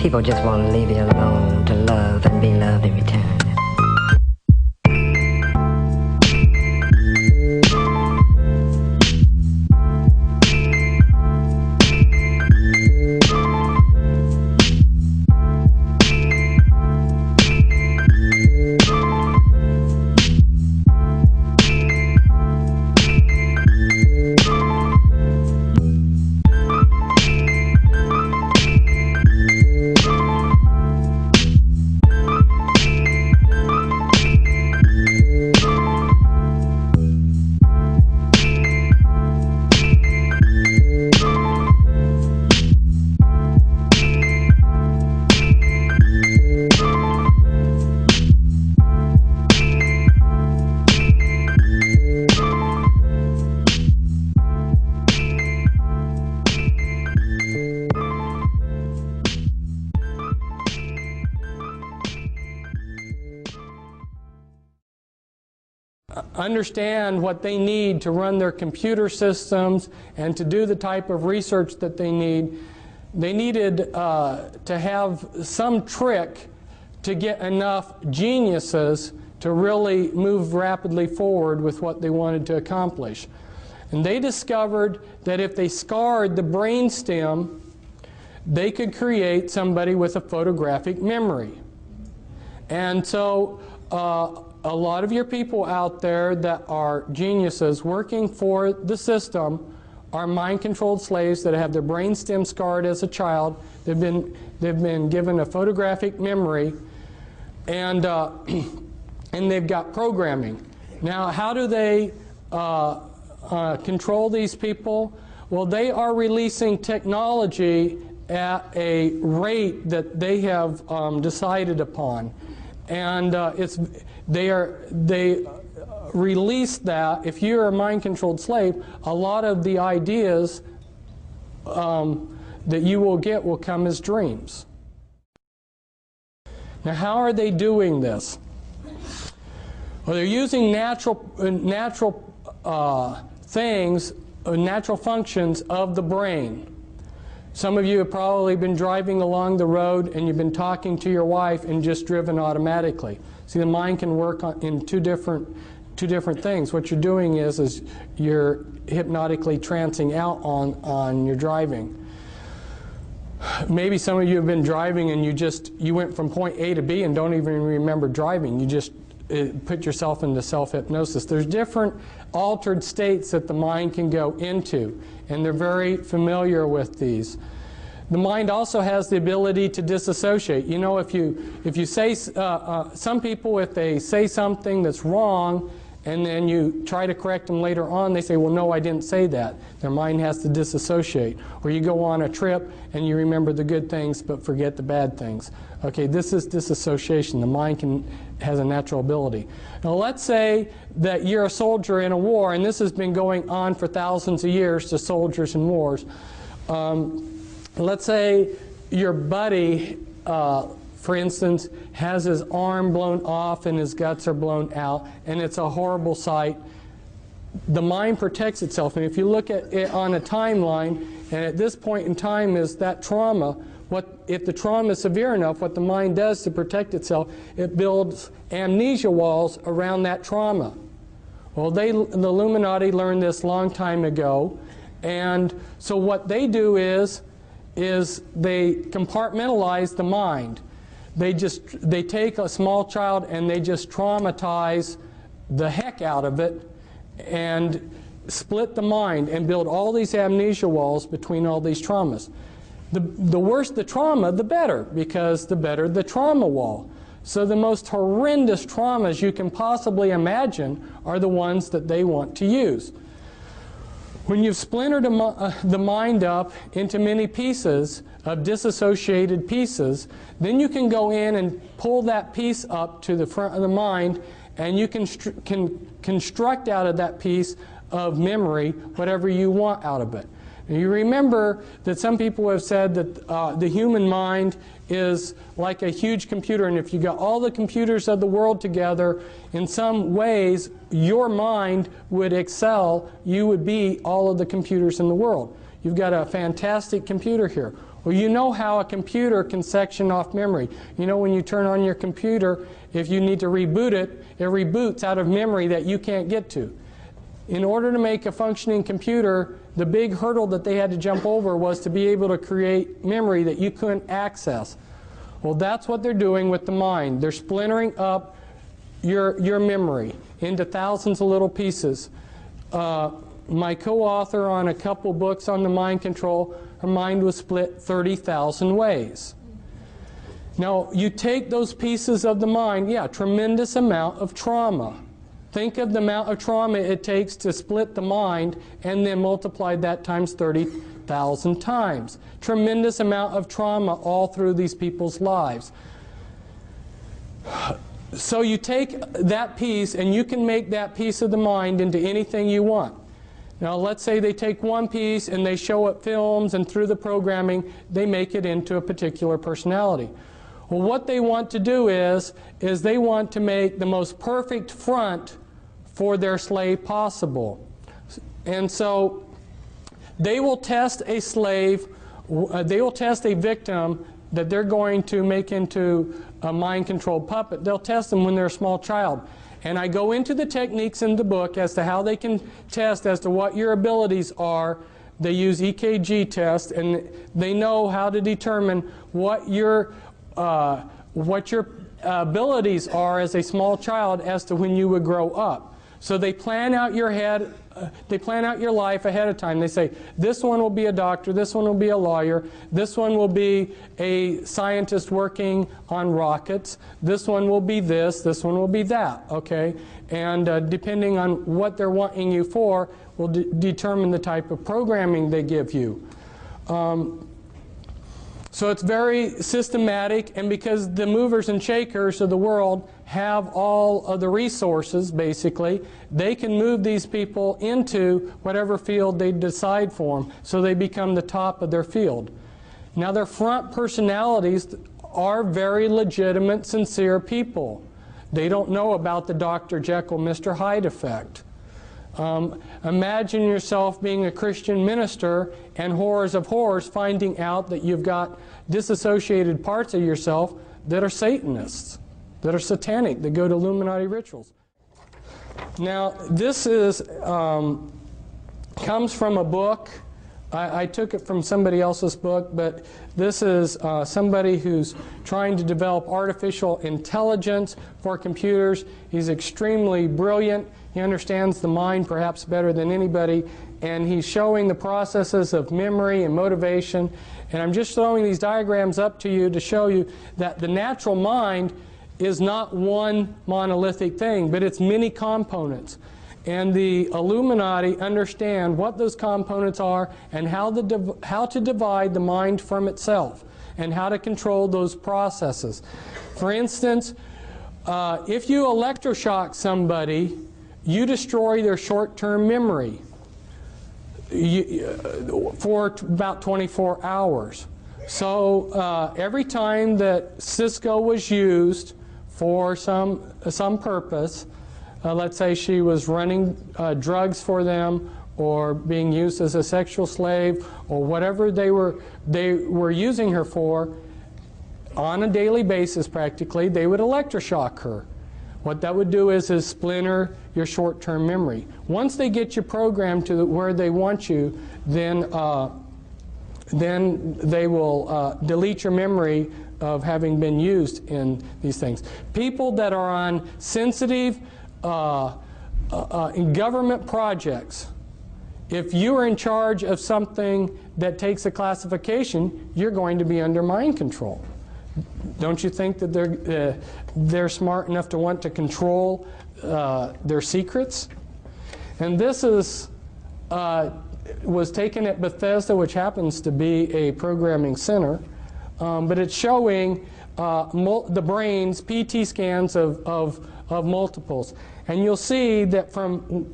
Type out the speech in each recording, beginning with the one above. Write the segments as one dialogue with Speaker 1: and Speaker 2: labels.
Speaker 1: People just want to leave you alone to love and be loved in return.
Speaker 2: Understand what they need to run their computer systems and to do the type of research that they need. They needed to have some trick to get enough geniuses to really move rapidly forward with what they wanted to accomplish. And they discovered that if they scarred the brainstem, they could create somebody with a photographic memory. And so a lot of your people out there that are geniuses working for the system are mind-controlled slaves that have their brainstem scarred as a child. They've been given a photographic memory, and they've got programming. Now, how do they control these people? Well, they are releasing technology at a rate that they have decided upon, and they release that. If you're a mind-controlled slave, a lot of the ideas that you will get will come as dreams. Now, how are they doing this? Well, they're using natural things, natural functions of the brain. Some of you have probably been driving along the road and you've been talking to your wife and just driven automatically. See, the mind can work in two different things. What you're doing is you're hypnotically trancing out on your driving. Maybe some of you have been driving and you went from point A to B and don't even remember driving. You just put yourself into self-hypnosis. There's different altered states that the mind can go into, and they're very familiar with these. The mind also has the ability to disassociate. You know, if you say, some people, if they say something that's wrong and then you try to correct them later on, they say, well, no, I didn't say that. Their mind has to disassociate. Or you go on a trip and you remember the good things but forget the bad things. Okay, this is disassociation. The mind has a natural ability. Now, let's say that you're a soldier in a war, and this has been going on for thousands of years to soldiers in wars. Let's say your buddy, for instance, has his arm blown off and his guts are blown out, and it's a horrible sight. The mind protects itself, and if you look at it on a timeline, and at this point in time is that trauma, if the trauma is severe enough, what the mind does to protect itself, it builds amnesia walls around that trauma. Well, the Illuminati learned this a long time ago, and so what they do is they compartmentalize the mind. They take a small child and they just traumatize the heck out of it and split the mind and build all these amnesia walls between all these traumas. The worse the trauma, the better, because the better the trauma wall. So the most horrendous traumas you can possibly imagine are the ones that they want to use. When you've splintered the mind up into many pieces of disassociated pieces, then you can go in and pull that piece up to the front of the mind, and you can construct out of that piece of memory whatever you want out of it. Now, you remember that some people have said that the human mind is like a huge computer, and if you got all the computers of the world together, in some ways your mind would excel. You would be all of the computers in the world. You've got a fantastic computer here. Well, you know how a computer can section off memory. You know when you turn on your computer, if you need to reboot it, it reboots out of memory that you can't get to. In order to make a functioning computer, the big hurdle that they had to jump over was to be able to create memory that you couldn't access. Well, that's what they're doing with the mind. They're splintering up your memory into thousands of little pieces. My co-author on a couple books on the mind control, her mind was split 30,000 ways. Now, you take those pieces of the mind, yeah, tremendous amount of trauma. Think of the amount of trauma it takes to split the mind and then multiply that times 30,000 times. Tremendous amount of trauma all through these people's lives. So you take that piece and you can make that piece of the mind into anything you want. Now let's say they take one piece and they show it films, and through the programming they make it into a particular personality. Well, what they want to do is they want to make the most perfect front for their slave possible. And so they will test a slave, they will test a victim that they're going to make into a mind-controlled puppet. They'll test them when they're a small child. And I go into the techniques in the book as to how they can test as to what your abilities are. They use EKG tests, and they know how to determine what your abilities are as a small child as to when you would grow up. So they plan out your life ahead of time. They say, this one will be a doctor, this one will be a lawyer, this one will be a scientist working on rockets, this one will be this one will be that, okay? And depending on what they're wanting you for will determine the type of programming they give you. So it's very systematic, and because the movers and shakers of the world have all of the resources, basically, they can move these people into whatever field they decide for them, so they become the top of their field. Now, their front personalities are very legitimate, sincere people. They don't know about the Dr. Jekyll, Mr. Hyde effect. Imagine yourself being a Christian minister and horrors of horrors finding out that you've got disassociated parts of yourself that are Satanists, that are satanic, that go to Illuminati rituals. Now, this is comes from a book. I took it from somebody else's book, but this is somebody who's trying to develop artificial intelligence for computers. He's extremely brilliant. He understands the mind perhaps better than anybody, and he's showing the processes of memory and motivation. And I'm just throwing these diagrams up to you to show you that the natural mind is not one monolithic thing, but it's many components. And the Illuminati understand what those components are and how to divide the mind from itself and how to control those processes. For instance, if you electroshock somebody, you destroy their short-term memory for about 24 hours. So every time that Cisco was used for some purpose, let's say she was running drugs for them, or being used as a sexual slave, or whatever they were using her for, on a daily basis practically, they would electroshock her. What that would do is splinter your short-term memory. Once they get you programmed to where they want you, then they will delete your memory of having been used in these things. People that are on sensitive in government projects, if you are in charge of something that takes a classification, you're going to be under mind control. Don't you think that they're smart enough to want to control their secrets? And this was taken at Bethesda, which happens to be a programming center, but it's showing the brain's PT scans of multiples. And you'll see that from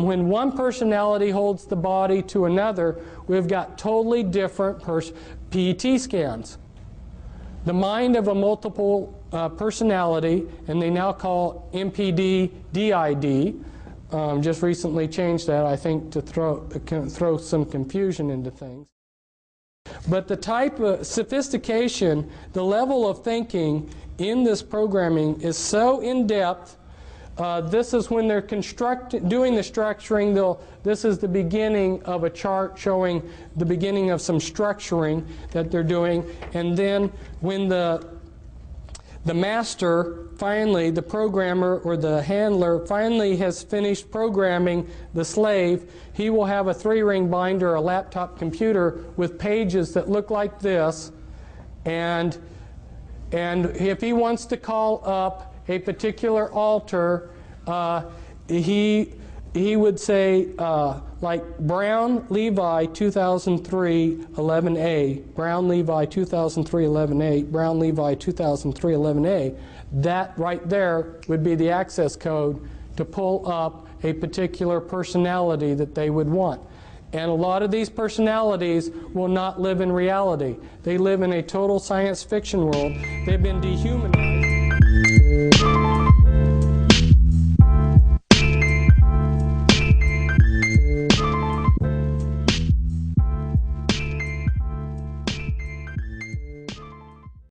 Speaker 2: when one personality holds the body to another, we've got totally different PET scans. The mind of a multiple personality, and they now call MPD-DID, just recently changed that, I think, to throw some confusion into things. But the type of sophistication, the level of thinking in this programming is so in-depth. This is when they're doing the structuring. This is the beginning of a chart showing the beginning of some structuring that they're doing. And then when the master finally, the programmer or the handler finally has finished programming the slave, he will have a 3-ring binder, a laptop computer with pages that look like this. And if he wants to call up a particular altar, he would say like Brown Levi 2003 11A, Brown Levi 2003 11A, Brown Levi 2003 11A. That right there would be the access code to pull up a particular personality that they would want. And a lot of these personalities will not live in reality. They live in a total science fiction world. They've been dehumanized.